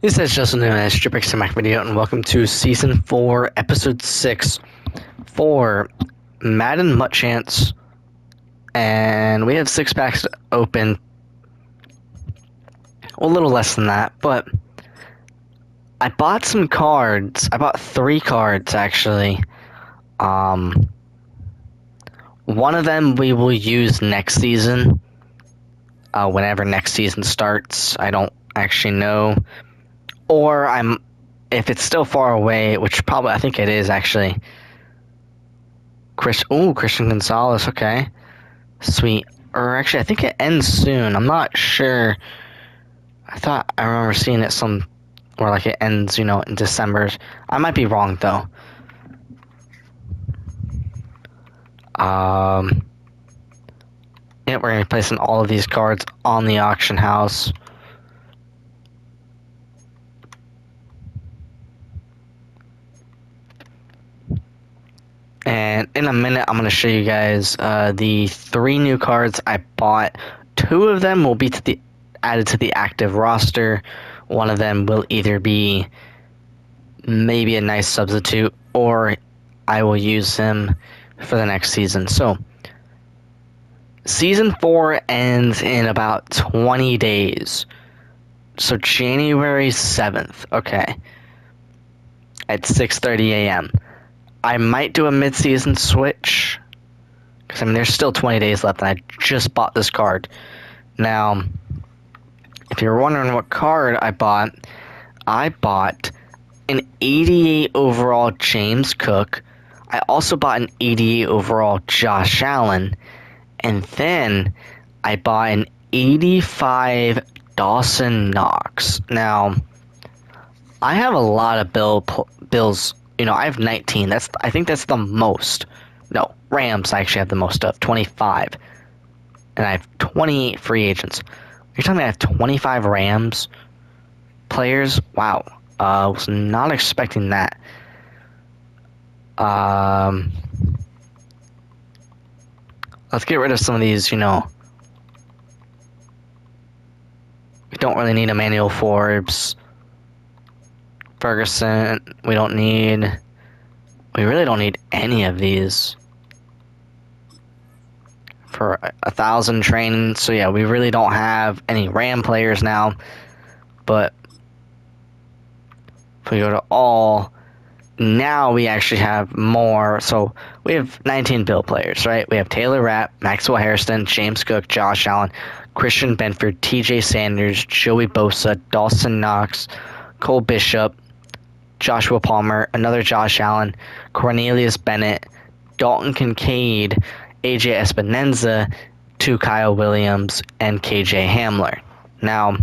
This is Justin and a Strip Mac video, and welcome to Season 4, Episode 6 for Madden Mutt Chance. And we have 6 packs to open. A little less than that, but I bought some cards. I bought 3 cards, actually. One of them we will use next season. Whenever next season starts. I don't actually know. Or if it's still far away, which probably I think it is actually. Christian Gonzalez, okay. Sweet. Or actually I think it ends soon. I'm not sure. I remember seeing it or like it ends, in December. I might be wrong though. Yeah, we're gonna be placing all of these cards on the auction house. And in a minute, I'm going to show you guys the 3 new cards I bought. 2 of them will be added to the active roster. One of them will either be maybe a nice substitute, or I will use him for the next season. So, Season 4 ends in about 20 days. So, January 7th, okay, at 6:30 a.m. I might do a mid-season switch, because there's still 20 days left, and I just bought this card. Now, if you're wondering what card I bought an 88 overall James Cook. I also bought an 88 overall Josh Allen, and then I bought an 85 Dawson Knox. Now, I have a lot of Bills. I have 19. I think that's the most. No, Rams I actually have the most of, 25. And I have 28 free agents. You're telling me I have 25 Rams players? Wow. I was not expecting that. Let's get rid of some of these, We don't really need Emmanuel Forbes. Ferguson, we really don't need any of these for 1,000 training. So yeah, we really don't have any Ram players now. But if we go to all, now we actually have more. So we have 19 Bill players, right? We have Taylor Rapp, Maxwell Harrison, James Cook, Josh Allen, Christian Benford, TJ Sanders, Joey Bosa, Dawson Knox, Cole Bishop, Joshua Palmer, another Josh Allen, Cornelius Bennett, Dalton Kincaid, AJ Espinenza, 2 Kyle Williams, and KJ Hamler. Now,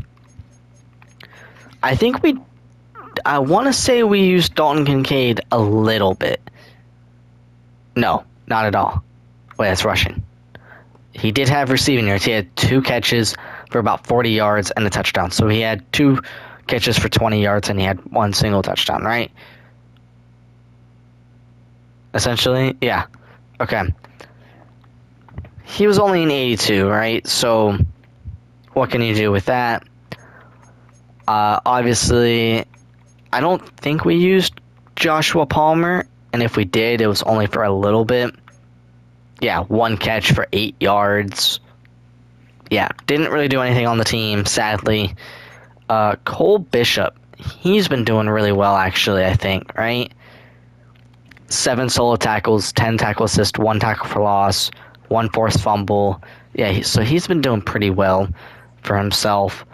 I want to say we used Dalton Kincaid a little bit. No, not at all. Wait, that's rushing. He did have receiving yards. He had 2 catches for about 40 yards and a touchdown. So he had 2 catches for 20 yards, and he had 1 single touchdown, right? Essentially, yeah. Okay. He was only an 82, right? So, what can you do with that? Obviously, I don't think we used Joshua Palmer, and if we did, it was only for a little bit. Yeah, 1 catch for 8 yards. Yeah, didn't really do anything on the team, sadly. Cole Bishop, he's been doing really well, actually, I think, right? 7 solo tackles, 10 tackle assists, 1 tackle for loss, 1 forced fumble. Yeah, so he's been doing pretty well for himself.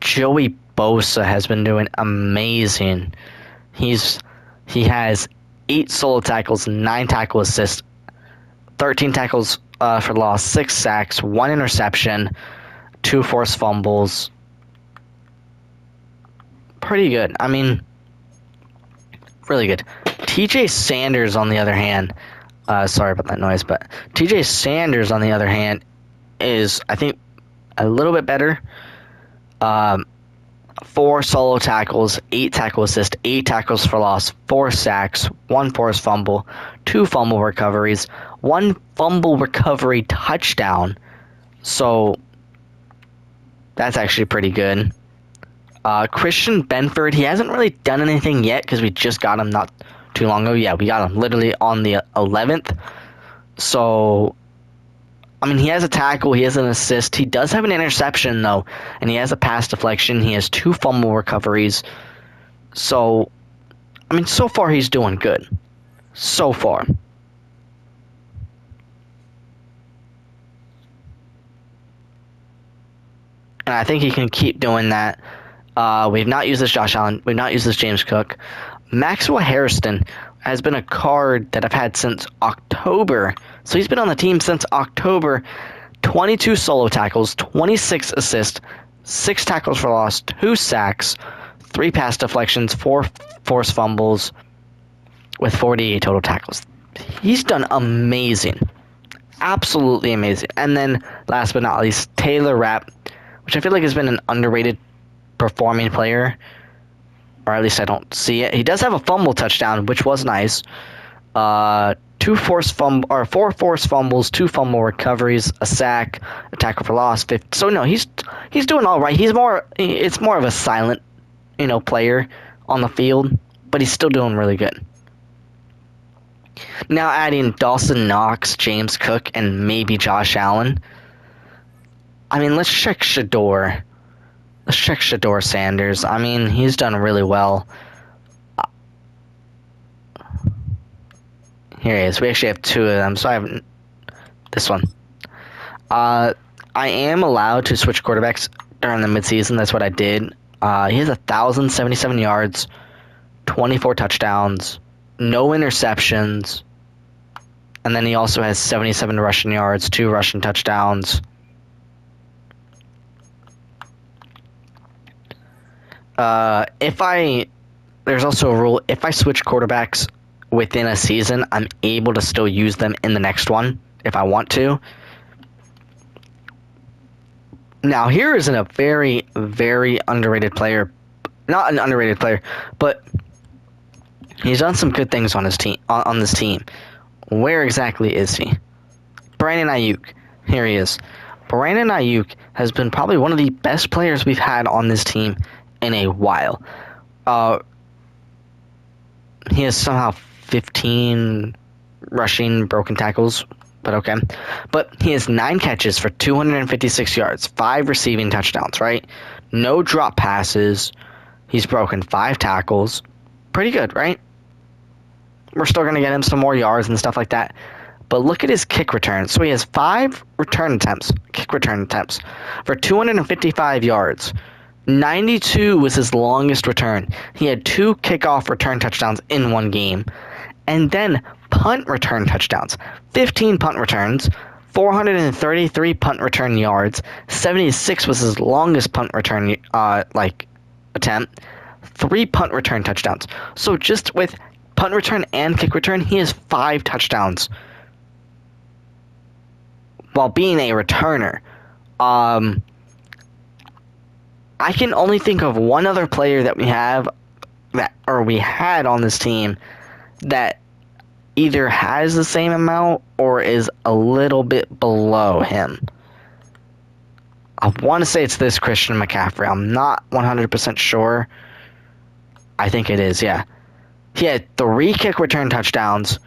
Joey Bosa has been doing amazing. He has 8 solo tackles, 9 tackle assists, 13 tackles for loss, 6 sacks, 1 interception, 2 forced fumbles. Pretty good. Really good. TJ Sanders, on the other hand, sorry about that noise, but TJ Sanders, on the other hand, is, I think, a little bit better. 4 solo tackles, 8 tackle assists, 8 tackles for loss, 4 sacks, 1 forced fumble, 2 fumble recoveries, 1 fumble recovery touchdown. So, that's actually pretty good. Christian Benford, he hasn't really done anything yet because we just got him not too long ago. Yeah, we got him literally on the 11th. So, I mean, he has a tackle, he has an assist. He does have an interception, though, and he has a pass deflection. He has 2 fumble recoveries. So, I mean, so far he's doing good. So far. And I think he can keep doing that. We've not used this Josh Allen. We've not used this James Cook. Maxwell Harrison has been a card that I've had since October. So he's been on the team since October. 22 solo tackles, 26 assists, 6 tackles for loss, 2 sacks, 3 pass deflections, 4 forced fumbles, with 48 total tackles. He's done amazing. Absolutely amazing. And then, last but not least, Taylor Rapp, which I feel like has been an underrated performing player, or at least I don't see it. He does have a fumble touchdown, which was nice. 4 forced fumbles, 2 fumble recoveries, a sack, a tackle for loss. So no, he's doing all right. It's more of a silent, player on the field, but he's still doing really good. Now adding Dawson Knox, James Cook, and maybe Josh Allen. I mean, let's check Shedeur. Let's check Shedeur Sanders. I mean, he's done really well. Here he is. We actually have 2 of them, so I have this one. I am allowed to switch quarterbacks during the midseason. That's what I did. He has 1,077 yards, 24 touchdowns, no interceptions, and then he also has 77 rushing yards, 2 rushing touchdowns. There's also a rule, if I switch quarterbacks within a season, I'm able to still use them in the next one if I want to. Now, here is a very, very underrated player. Not an underrated player, but he's done some good things on his team. On this team. Where exactly is he? Brandon Ayuk. Here he is. Brandon Ayuk has been probably one of the best players we've had on this team in a while. He has somehow 15 rushing broken tackles, but okay. But he has 9 catches for 256 yards, 5 receiving touchdowns, right? No drop passes. He's broken 5 tackles. Pretty good, right? We're still going to get him some more yards and stuff like that. But look at his kick returns. So he has 5 kick return attempts, for 255 yards. 92 was his longest return. He had 2 kickoff return touchdowns in one game. And then punt return touchdowns. 15 punt returns, 433 punt return yards. 76 was his longest punt return attempt. 3 punt return touchdowns. So just with punt return and kick return, he has 5 touchdowns while being a returner. I can only think of one other player that we had on this team that either has the same amount or is a little bit below him. I want to say it's this Christian McCaffrey. I'm not 100% sure. I think it is, yeah. He had 3 kick return touchdowns,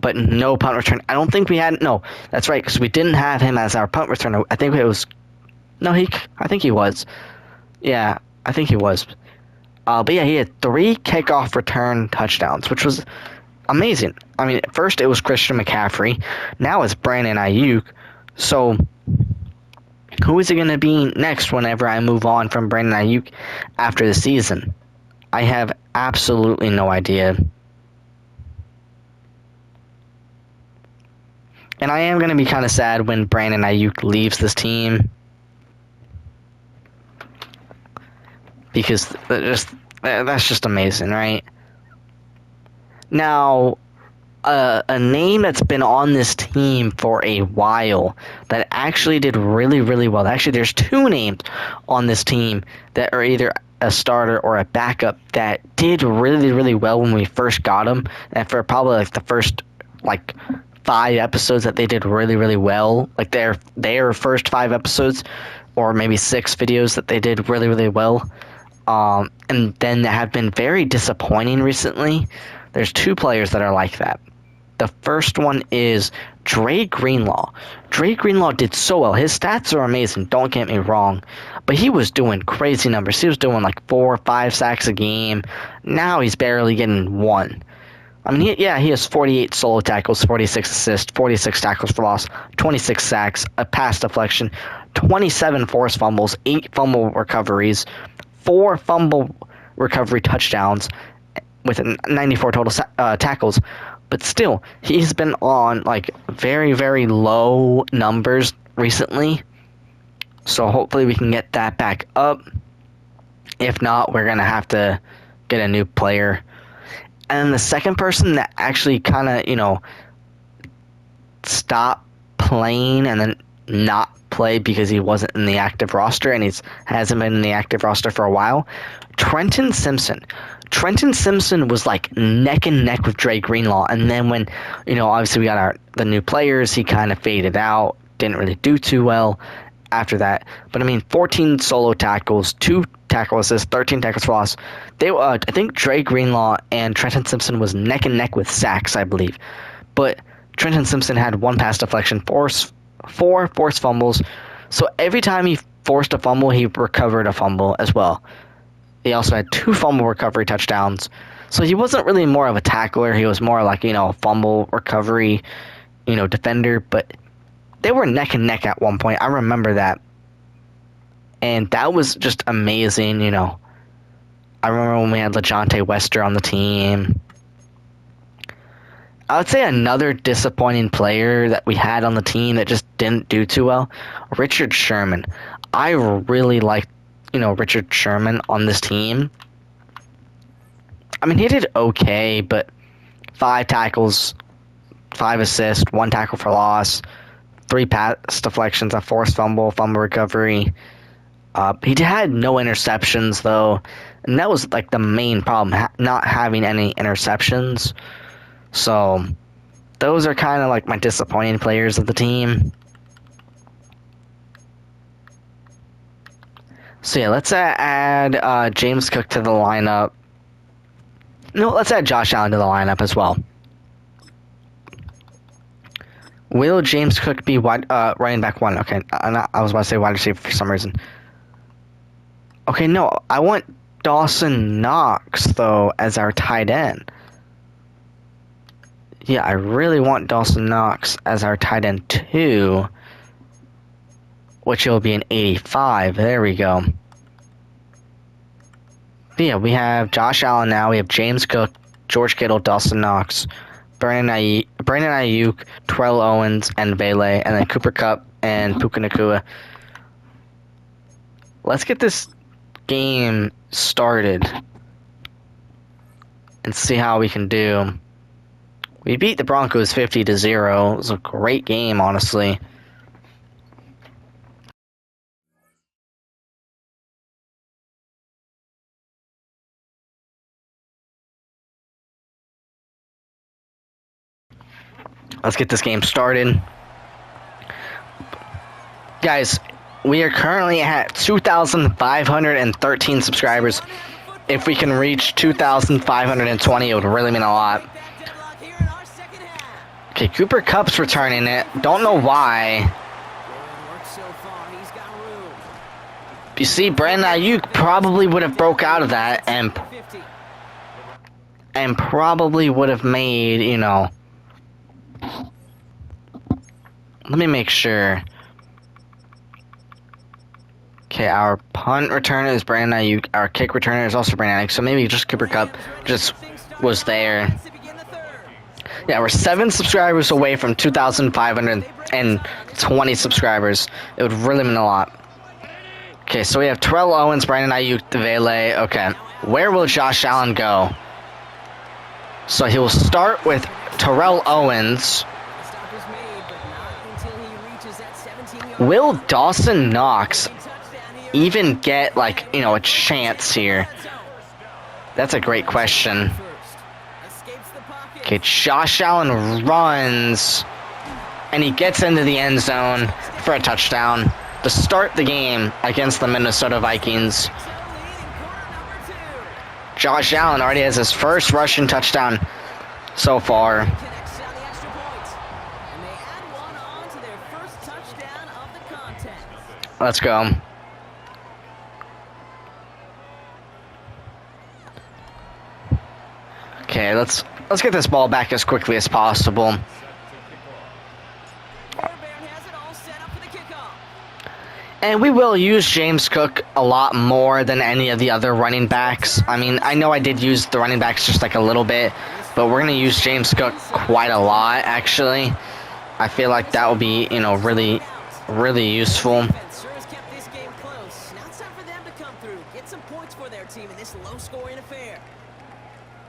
but no punt return. I don't think we had... No, that's right, because we didn't have him as our punt returner. I think it was... No, I think he was. Yeah, I think he was. But yeah, he had 3 kickoff return touchdowns, which was amazing. I mean, at first it was Christian McCaffrey. Now it's Brandon Ayuk. So, who is it going to be next whenever I move on from Brandon Ayuk after the season? I have absolutely no idea. And I am going to be kind of sad when Brandon Ayuk leaves this team, because that's just amazing, right? Now, a name that's been on this team for a while that actually did really, really well. Actually, there's 2 names on this team that are either a starter or a backup that did really, really well when we first got them. And for probably the first 5 episodes that they did really, really well. Their first 5 episodes, or maybe 6 videos that they did really, really well. and then have been very disappointing recently. There's two players that are like that. The first one is Dre Greenlaw. Dre Greenlaw did so well. His stats are amazing, don't get me wrong. But he was doing crazy numbers. He was doing like 4 or 5 sacks a game. Now he's barely getting 1. I mean, he has 48 solo tackles, 46 assists, 46 tackles for loss, 26 sacks, a pass deflection, 27 forced fumbles, 8 fumble recoveries, 4 fumble recovery touchdowns, with 94 total tackles. But still, he's been on like very, very low numbers recently. So hopefully we can get that back up. If not, we're going to have to get a new player. And then the second person that actually kind of, stopped playing and then not play because he wasn't in the active roster, and hasn't been in the active roster for a while, Trenton Simpson. Trenton Simpson was like neck and neck with Dre Greenlaw, and then when, obviously we got the new players, he kind of faded out, didn't really do too well after that. But I mean, 14 solo tackles, 2 tackle assists, 13 tackles for loss. I think Dre Greenlaw and Trenton Simpson was neck and neck with sacks, I believe. But Trenton Simpson had 1 pass deflection, 4 forced fumbles. So every time he forced a fumble, he recovered a fumble as well. He also had 2 fumble recovery touchdowns. So he wasn't really more of a tackler. He was more like, a fumble recovery, defender. But they were neck and neck at one point. I remember that. And that was just amazing, I remember when we had LeJontay Wester on the team. I would say another disappointing player that we had on the team that just didn't do too well, Richard Sherman. I really liked, Richard Sherman on this team. I mean, he did okay, but 5 tackles, 5 assists, 1 tackle for loss, 3 pass deflections, a forced fumble recovery. He had no interceptions, though, and that was like the main problem, not having any interceptions. So those are kind of like my disappointing players of the team. So yeah, let's add James Cook to the lineup. No, let's add Josh Allen to the lineup as well. Will James Cook be running back 1? Okay, I was about to say wide receiver for some reason. Okay, no, I want Dawson Knox, though, as our tight end. Yeah, I really want Dawson Knox as our tight end, too. Which will be an 85. There we go. But yeah, we have Josh Allen now. We have James Cook, George Kittle, Dawson Knox, Brandon Ayuk, Terrell Owens, and Vele, and then Cooper Kupp and Puka Nacua. Let's get this game started and see how we can do. We beat the Broncos 50-0. It was a great game, honestly. Let's get this game started. Guys, we are currently at 2,513 subscribers. If we can reach 2,520, it would really mean a lot. Okay, Cooper Kupp's returning it. Don't know why. You see, Brandon Ayuk probably would have broke out of that and probably would have made, let me make sure. Okay, our punt returner is Brandon Ayuk. Our kick returner is also Brandon Ayuk. So maybe just Cooper Kupp just was there. Yeah, we're 7 subscribers away from 2,520 subscribers. It would really mean a lot. Okay, so we have Terrell Owens, Brandon Ayuk, Vele. Okay, where will Josh Allen go? So he will start with Terrell Owens. Will Dawson Knox even get, a chance here? That's a great question. Okay, Josh Allen runs, and he gets into the end zone for a touchdown to start the game against the Minnesota Vikings. Josh Allen already has his first rushing touchdown so far. Connects on the extra point. And they add one on to their first touchdown of the contest. Let's go. Okay, let's get this ball back as quickly as possible. Fairbairn has it all set up for the kickoff. And we will use James Cook a lot more than any of the other running backs. I mean, I know I did use the running backs just like a little bit, but we're going to use James Cook quite a lot, actually. I feel like that will be, you know, really, really useful. Defense sure has kept this game close. Now it's time for them to come through, get some points for their team in this low-scoring affair.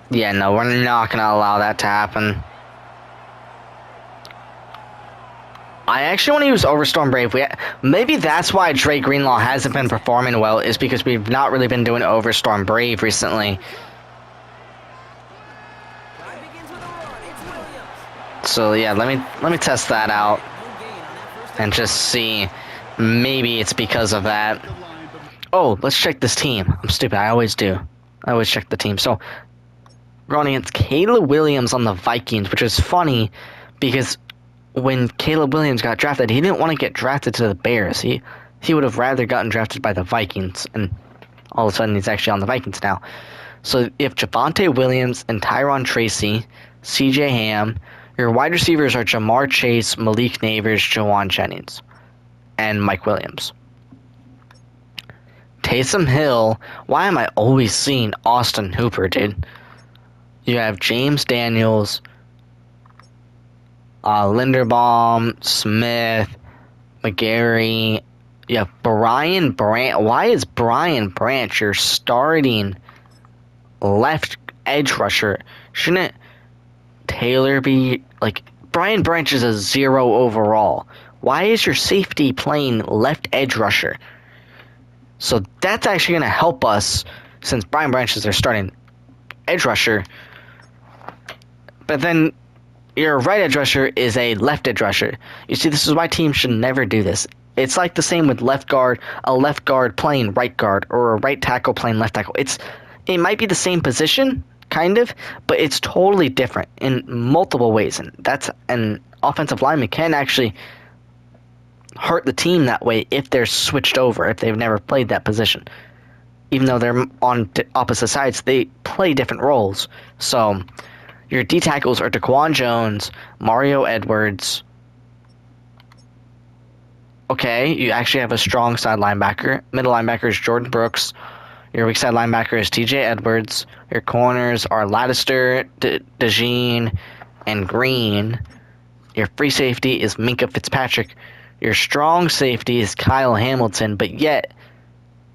Yeah, no, we're not going to allow that to happen. I actually want to use Overstorm Brave. Maybe that's why Drake Greenlaw hasn't been performing well, is because we've not really been doing Overstorm Brave recently. Drive begins with a run. It's Williams. So yeah, let me test that out No gain on that first and just see. Maybe it's because of that. Oh, let's check this team. I'm stupid. I always do. I always check the team. So we're going against Caleb Williams on the Vikings, which is funny because when Caleb Williams got drafted, he didn't want to get drafted to the Bears. He would have rather gotten drafted by the Vikings, and all of a sudden he's actually on the Vikings now. So if Javonte Williams and Tyron Tracy, CJ Ham, your wide receivers are Jamar Chase, Malik Neighbors, Jawan Jennings, and Mike Williams. Taysom Hill, why am I always seeing Austin Hooper, dude? You have James Daniels, Linderbaum, Smith, McGarry. You have Brian Branch. Why is Brian Branch your starting left edge rusher? Shouldn't Taylor be like... Brian Branch is a 0 overall. Why is your safety playing left edge rusher? So that's actually going to help us since Brian Branch is their starting edge rusher. But then your right edge rusher is a left edge rusher. You see, this is why teams should never do this. It's like the same with left guard, a left guard playing right guard, or a right tackle playing left tackle. It might be the same position, kind of, but it's totally different in multiple ways. And that's an offensive lineman can actually hurt the team that way if they're switched over, if they've never played that position. Even though they're on opposite sides, they play different roles. So your D tackles are Daquan Jones, Mario Edwards. Okay, you actually have a strong side linebacker. Middle linebacker is Jordan Brooks. Your weak side linebacker is TJ Edwards. Your corners are Lattister, DeJean, and Green. Your free safety is Minka Fitzpatrick. Your strong safety is Kyle Hamilton, but yet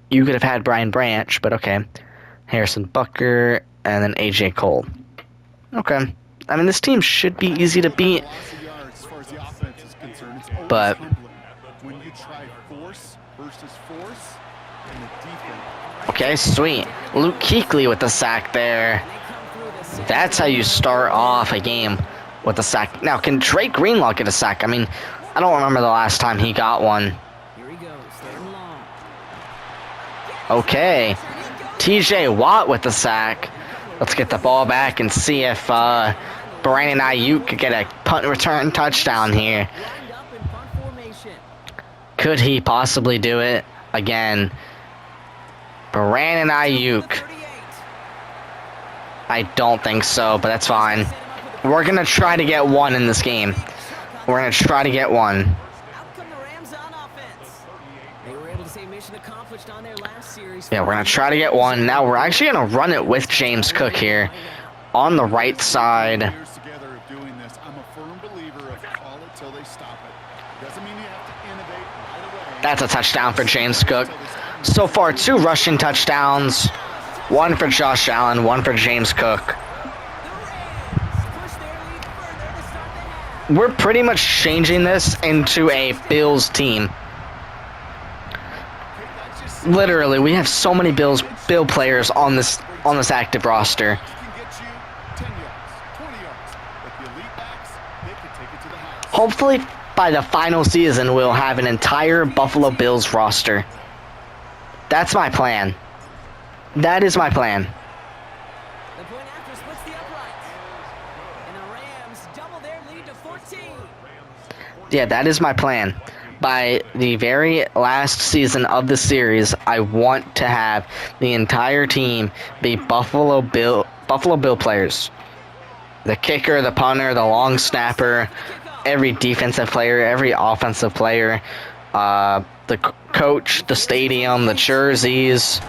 you could have had Brian Branch, but okay. Harrison Butker, and then AJ Cole. Okay. I mean, this team should be easy to beat. But okay, sweet. Luke Kuechly with the sack there. That's how you start off a game with a sack. Now, can Drake Greenlaw get a sack? I mean, I don't remember the last time he got one. Here he goes, third and long. Okay. TJ Watt with the sack. Let's get the ball back and see if Brandon Ayuk could get a punt return touchdown here. Lined up in punt formation. Could he possibly do it again? Brandon Ayuk. 38. I don't think so, but that's fine. We're going to try to get one in this game. We're going to try to get one. Out come the Rams on offense. They were able to say mission accomplished on their last series. Yeah, we're going to try to get one. Now, we're actually going to run it with James Cook here on the right side. That's a touchdown for James Cook. So far, 2 rushing touchdowns. 1 for Josh Allen, 1 for James Cook. We're pretty much changing this into a Bills team. Literally, we have so many Bill players on this active roster. Hopefully, by the final season, we'll have an entire Buffalo Bills roster. That's my plan. That is my plan. Yeah, that is my plan. By the very last season of the series, I want to have the entire team be Buffalo Bill players. The kicker, the punter, the long snapper, every defensive player, every offensive player, the coach, the stadium, the jerseys.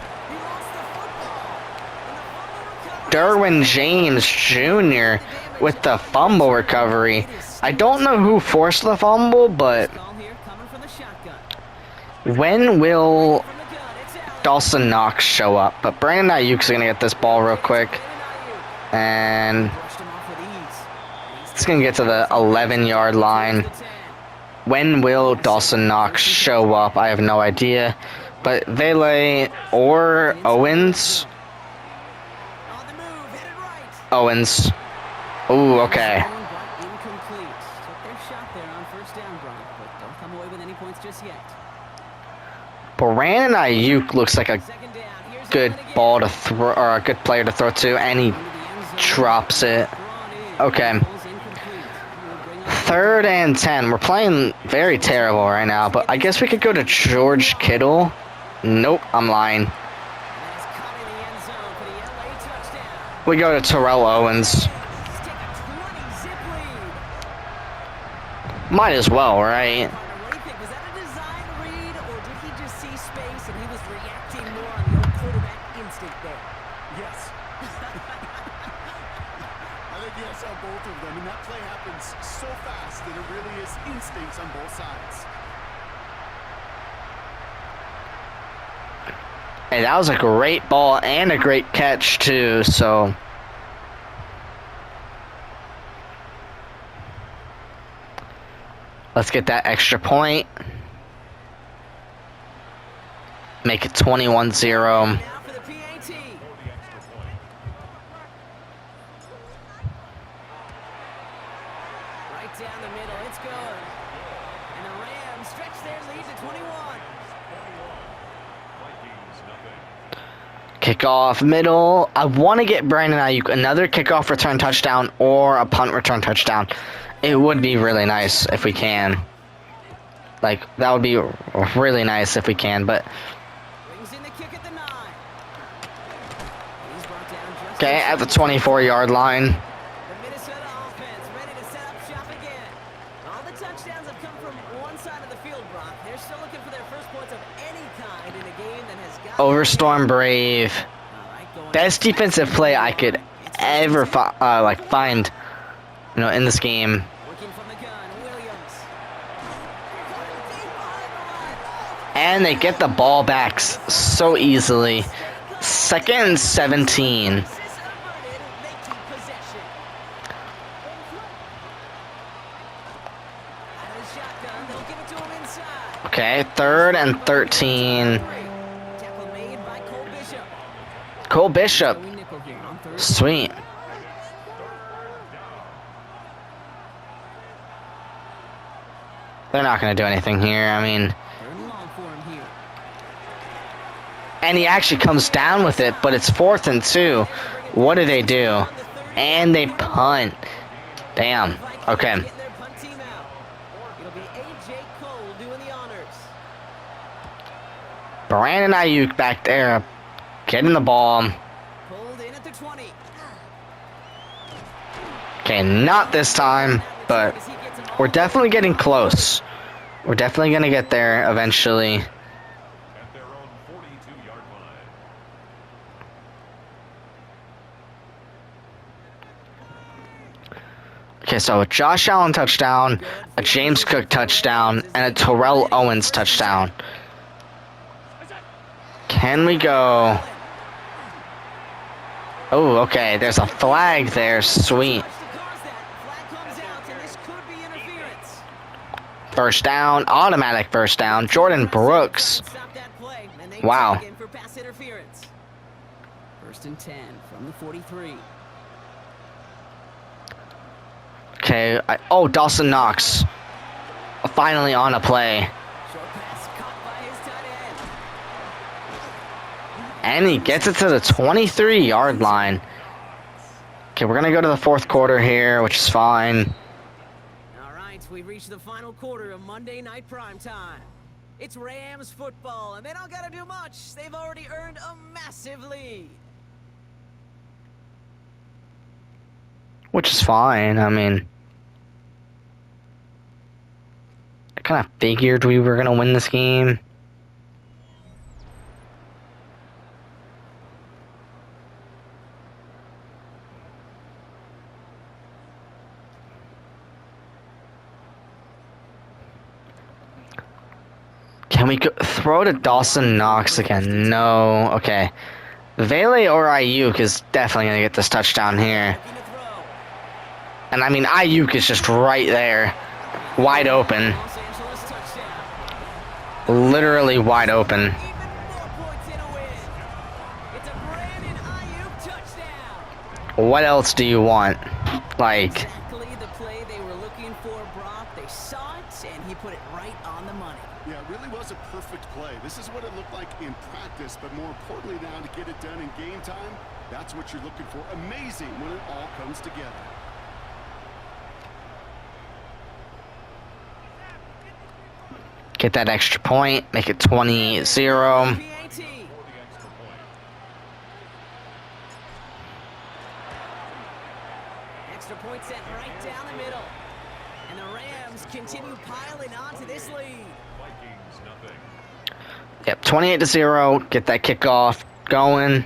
Derwin James Jr. with the fumble recovery. I don't know who forced the fumble, but when will Dawson Knox show up? But Brandon Ayuk's going to get this ball real quick. And it's going to get to the 11-yard line. When will Dawson Knox show up? I have no idea. But Vele or Owens. Owens. Ooh, okay. Brandon Ayuk looks like a good ball to throw, or a good player to throw to, and he drops it. Okay. 3rd and 10. We're playing very terrible right now, but I guess we could go to George Kittle. Nope, I'm lying. We go to Terrell Owens. Might as well, right? Hey, that was a great ball and a great catch, too, so... Let's get that extra point. Make it 21-0. Kickoff middle. I want to get Brandon Ayuk another kickoff return touchdown or a punt return touchdown. It would be really nice if we can. Like, that would be really nice if we can, but... Okay, at the 24-yard line. Overstorm Brave. Best defensive play I could ever find, you know, in this game. And they get the ball back so easily. 2nd and 17. Okay, 3rd and 13. Cole Bishop. Sweet. They're not going to do anything here. I mean... And he actually comes down with it, but it's 4th and 2. What do they do? And they punt. Damn. Okay. Brandon Ayuk back there. Getting the ball. Okay, not this time, but we're definitely getting close. We're definitely going to get there eventually. Okay, so a Josh Allen touchdown, a James Cook touchdown, and a Terrell Owens touchdown. Can we go? Oh, okay, there's a flag there. Sweet. First down, automatic first down. Jordan Brooks. Wow. 1st and 10 from the 43. Okay, oh, Dawson Knox. Finally on a play. And he gets it to the 23-yard line. Okay, we're going to go to the 4th quarter here, which is fine. we've reached the final quarter of Monday Night Primetime. It's Rams football, and they don't gotta do much. They've already earned a massive lead. Which is fine. I mean, I kind of figured we were going to win this game. Can we throw to Dawson Knox again? No. Okay. Vele or Ayuk is definitely going to get this touchdown here. And I mean, Ayuk is just right there. Wide open. Literally wide open. What else do you want? Like... Exactly the play they were looking for, Brock. They saw it, and he put it right on the money. Yeah, it really was a perfect play. This is what it looked like in practice, but more importantly now to get it done in game time, that's what you're looking for. Amazing when it all comes together. Get that extra point, make it 20-0. Extra point set right down the middle. And the Rams continue piling on to this lead. Yep, 28-0. Get that kickoff going.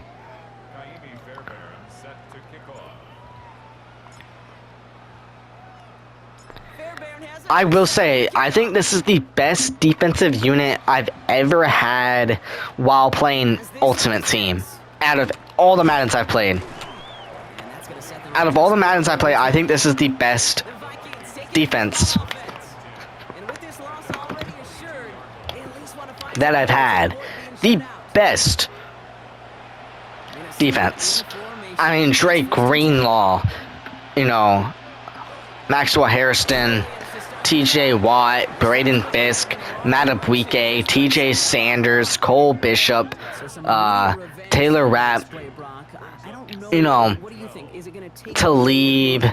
I will say, I think this is the best defensive unit I've ever had while playing Ultimate Team. Out of all the Maddens I've played. Out of all the Maddens I play, I think this is the best defense that I've had. The best defense. I mean, Drake Greenlaw, you know, Maxwell Hairston, TJ Watt, Braden Fisk, Matt Abwike, TJ Sanders, Cole Bishop, Taylor Rapp, you know, Talib,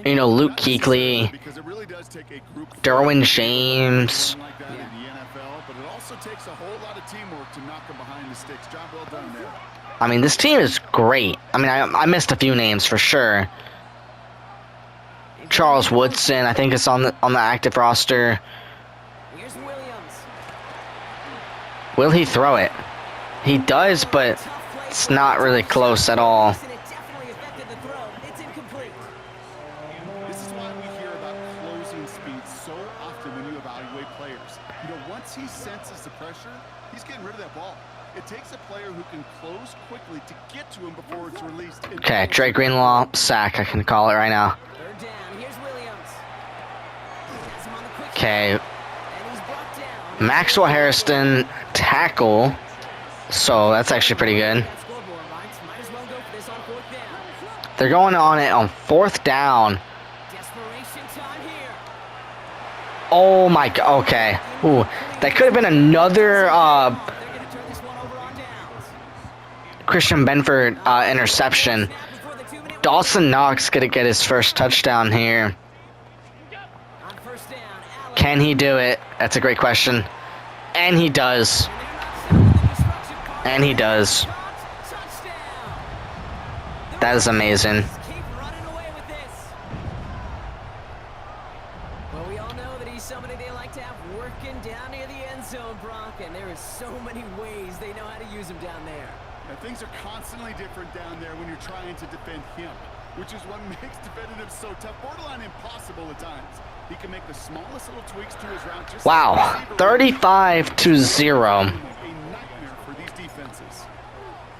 you know, Luke Kuechly, Derwin James. I mean, this team is great. I mean, I missed a few names for sure. Charles Woodson, I think, is on the active roster. Will he throw it? He does, but it's not really close at all. This is why we hear about closing speed so often when you evaluate players. You know, once he senses the pressure, he's getting rid of that ball. It takes a player who can close quickly to get to him before it's released. Okay, Drake Greenlaw, sack, I can call it right now. Okay. Maxwell Hairston, tackle. So that's actually pretty good. They're going on it on 4th down. Oh my god, okay. Ooh, that could have been another Christian Benford interception. Dawson Knox gonna get his first touchdown here. Can he do it? That's a great question. And he does. And he does. That is amazing. Well, we all know that he's somebody they like to have working down near the end zone, Brock, and there is so many ways they know how to use him down there. Now, things are constantly different down there when you're trying to defend him, which is what makes defending him so tough, borderline impossible at times. He can make the smallest little tweaks to his route. Just wow, 35-0.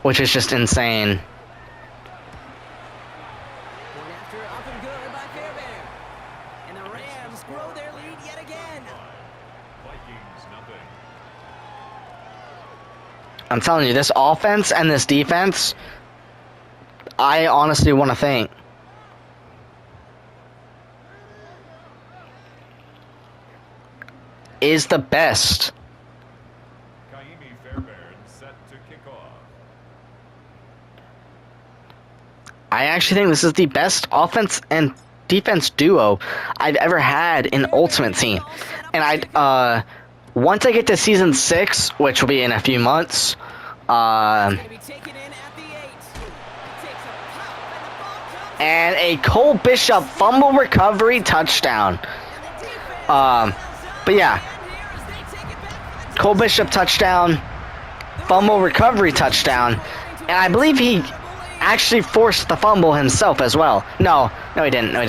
Which is just insane. After up and good by Fairbairn. And the Rams grow their lead yet again. I'm telling you, this offense and this defense, I honestly want to thank. Is the best. I actually think this is the best offense and defense duo I've ever had in Ultimate Team. And once I get to Season 6, which will be in a few months, Gonna be taken in at the 8. Takes a pop, and the ball comes and a Cole Bishop fumble recovery touchdown. But yeah, Cole Bishop touchdown, fumble recovery touchdown, and I believe he actually forced the fumble himself as well. No, he didn't. I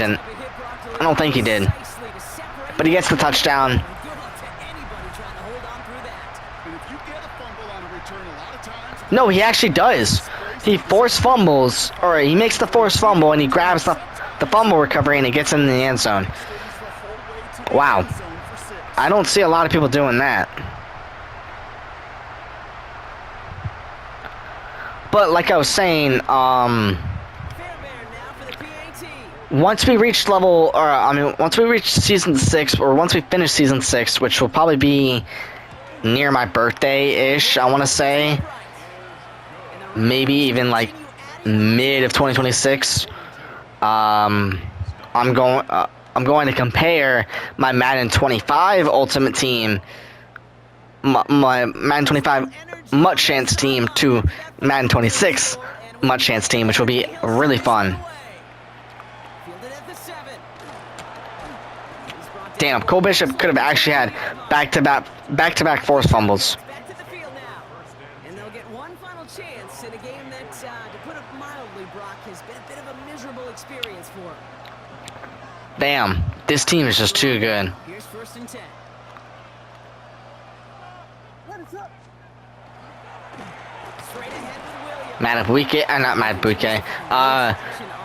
don't think he did. But he gets the touchdown. And if you get a fumble on a return a lot of times, No, he actually does. He forced fumbles, or he makes the forced fumble, and he grabs the fumble recovery, and he gets in the end zone. steadies the whole way to the Wow. end zone for 6. I don't see a lot of people doing that. But like I was saying, once we reach Season 6, or once we finish Season 6, which will probably be near my birthday-ish, I want to say, maybe even like mid of 2026, I'm going to compare my Madden 25 Ultimate Team, my Madden 25 Much Chance team, to Madden 26 Much Chance team, which will be really fun. Damn, Cole Bishop could have actually had back-to-back forced fumbles. Back to the field now. And they'll get one final chance in a game that, to put it mildly, Brock, has been a bit of a miserable experience for him. Damn, this team is just too good. Here's 1st and 10. Straight ahead with Williams.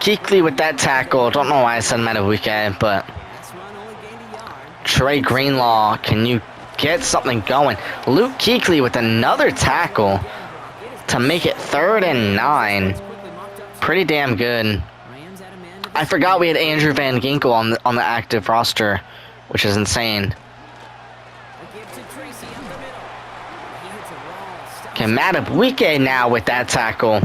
Keekly with that tackle. Don't know why I said Matabuike, but Pass run only gained a yard. Trey Greenlaw, can you get something going? Luke Keekly with another tackle to make it 3rd and 9. Pretty damn good. Rams had a man to I forgot we had Andrew Van Ginkel on the active roster, which is insane. give to Tracy up the middle. He hits a wall. Stops Okay, Matabuike now with that tackle.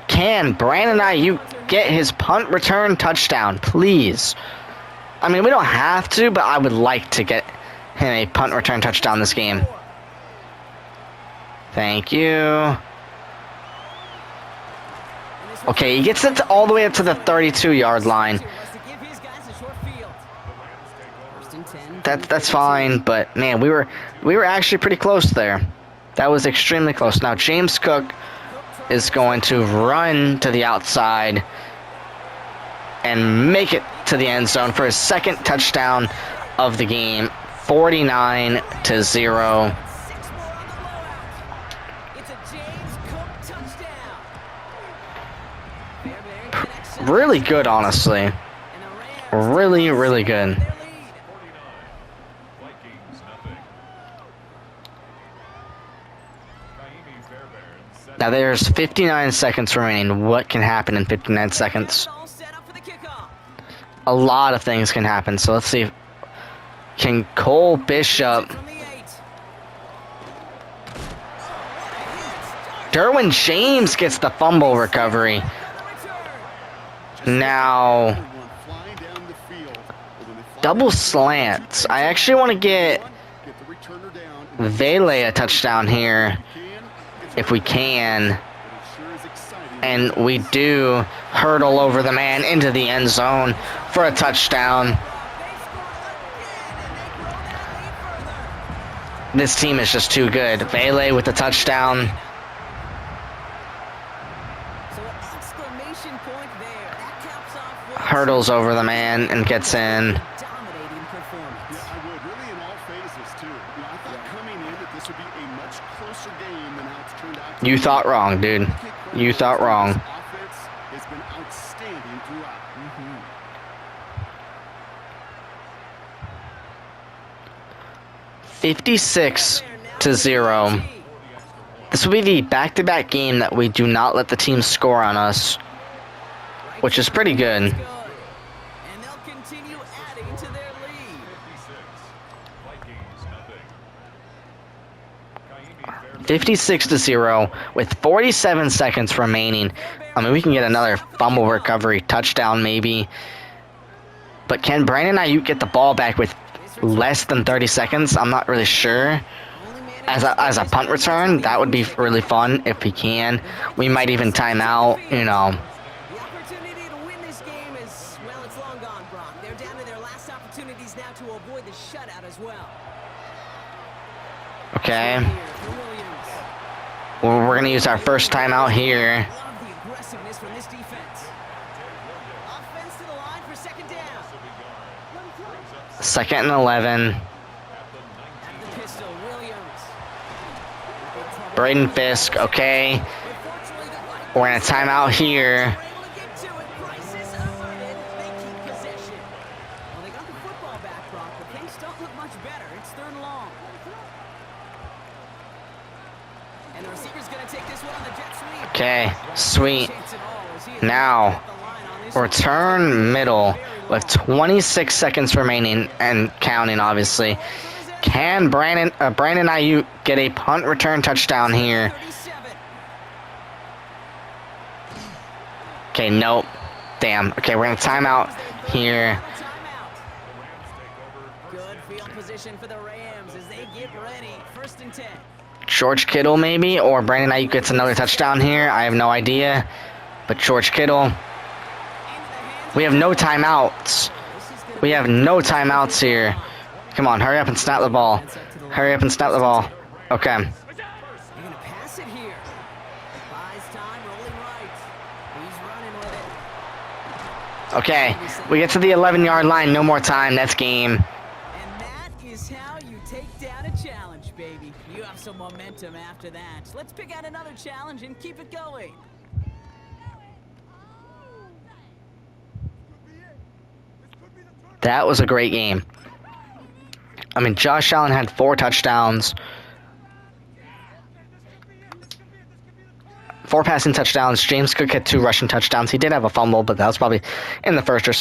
Can Brandon Ayuk get his punt return touchdown, please? I mean, we don't have to, but I would like to get him a punt return touchdown this game. Thank you. Okay, he gets it all the way up to the 32-yard line. wants to give his guys a short field. 1st and 10. That's fine, but man, we were actually pretty close there. That was extremely close. Now James Cook is going to run to the outside and make it to the end zone for his 2nd touchdown of the game, 49-0. 6 more on the blowout. It's a James Cook touchdown. Fairbairn connects up, Really good, honestly. and the Rams Really good. their lead. Now there's 59 seconds remaining. What can happen in 59 seconds? All set up for the kickoff. A lot of things can happen. So let's see. Can Cole Bishop, From the 8. Derwin James gets the fumble recovery. Now, One flying down the field. But when they fly double down, slants. I actually want to get get the returner down. And Vele a touchdown here it's if we can. but it sure is exciting. And we do hurdle over the man into the end zone for a touchdown. This team is just too good. Vele with the touchdown. So an exclamation point there. That caps off what Hurdles over the man and gets in. dominating performance. Yeah, I would. Really in all phases, too. I thought coming in that this would be a much closer game than how it's turned out. You thought wrong, dude. You thought wrong. This offense has been outstanding throughout. 56-0. This will be the back-to-back game that we do not let the team score on us, which is pretty good. And they'll continue adding to their lead. 56-0 with 47 seconds remaining. I mean, we can get another fumble recovery touchdown maybe. But can Brandon Ayuk get the ball back with less than 30 seconds? I'm not really sure. As a punt return, that would be really fun if he can. We might even time out, you know. The opportunity to win this game is, well, it's long gone, Brock. They're down to their last opportunities now to avoid the shutout as well. Okay. Here for Williams. We're going to use our first timeout here. Love the aggressiveness from this defense. Offense to the line for second down. 2nd and 11. Out of the pistol, Williams. Braden Fisk, okay. Unfortunately, the line We're in a timeout here. were able to get to it. Crisis averted. They keep possession. Well, they got the football back, Brock, but things don't look much better. It's 3rd and long. And the receiver's going to take this one on the jet sweep. Okay, sweet. Chance at all as he is Now, at the line on this one. return middle with 26 seconds remaining and counting, obviously. Can Brandon Ayuk get a punt return touchdown here? 37. Okay, nope. Damn. Okay, we're in a timeout here. Timeout. Good field position for the Rams as they get ready. 1st and 10. George Kittle, maybe? Or Brandon Ayuk gets another touchdown here. I have no idea. But George Kittle. We have no timeouts. We have no timeouts here. Come on, hurry up and snap the ball. Hurry up and snap the ball. Okay. They're going to pass it here. Buys time, rolling right. He's running with it. Okay. We get to the 11-yard line. No more time. That's game. And that is how you take down a challenge, baby. You have some momentum after that. Let's pick out another challenge and keep it going. That was a great game. I mean, Josh Allen had 4 touchdowns. 4 passing touchdowns. James Cook had 2 rushing touchdowns. He did have a fumble, but that was probably in the first or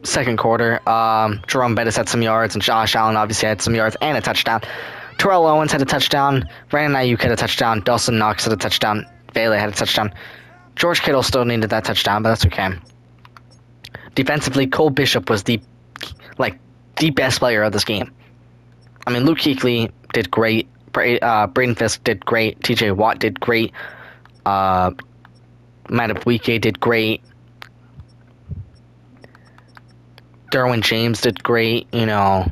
second quarter. Jerome Bettis had some yards, and Josh Allen obviously had some yards and a touchdown. Terrell Owens had a touchdown. Brandon Ayuk had a touchdown. Dawson Knox had a touchdown. Bailey had a touchdown. George Kittle still needed that touchdown, but that's okay. Defensively, Cole Bishop was the best player of this game. I mean, Luke Kuechly did great. Braden Fisk did great. TJ Watt did great. Madubuike did great. Derwin James did great, you know.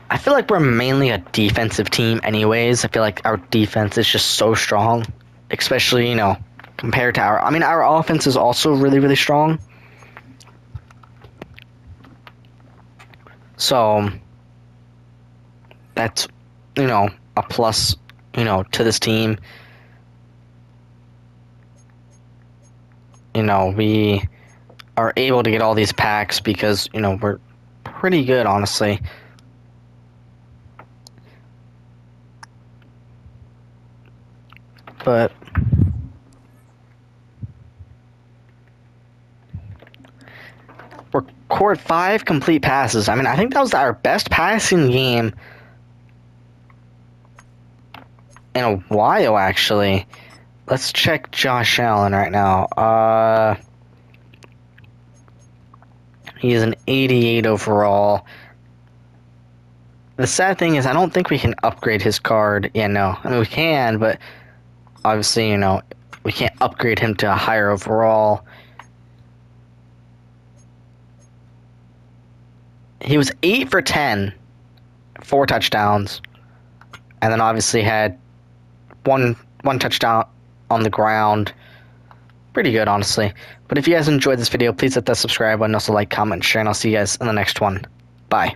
I feel like we're mainly a defensive team anyways. I feel like our defense is just so strong. Especially, you know, compared to our offense is also really, really strong. So, that's, you know, a plus, you know, to this team. You know, we are able to get all these packs because, you know, we're pretty good, honestly. But record 5 complete passes. I mean, I think that was our best passing game in a while, actually. Let's check Josh Allen right now. He is an 88 overall. The sad thing is I don't think we can upgrade his card. Yeah, no. I mean, we can, but obviously, you know, we can't upgrade him to a higher overall. He was 8 for 10, 4 touchdowns, and then obviously had one touchdown on the ground. Pretty good, honestly. But if you guys enjoyed this video, please hit that subscribe button, also like, comment, share, and I'll see you guys in the next one. Bye.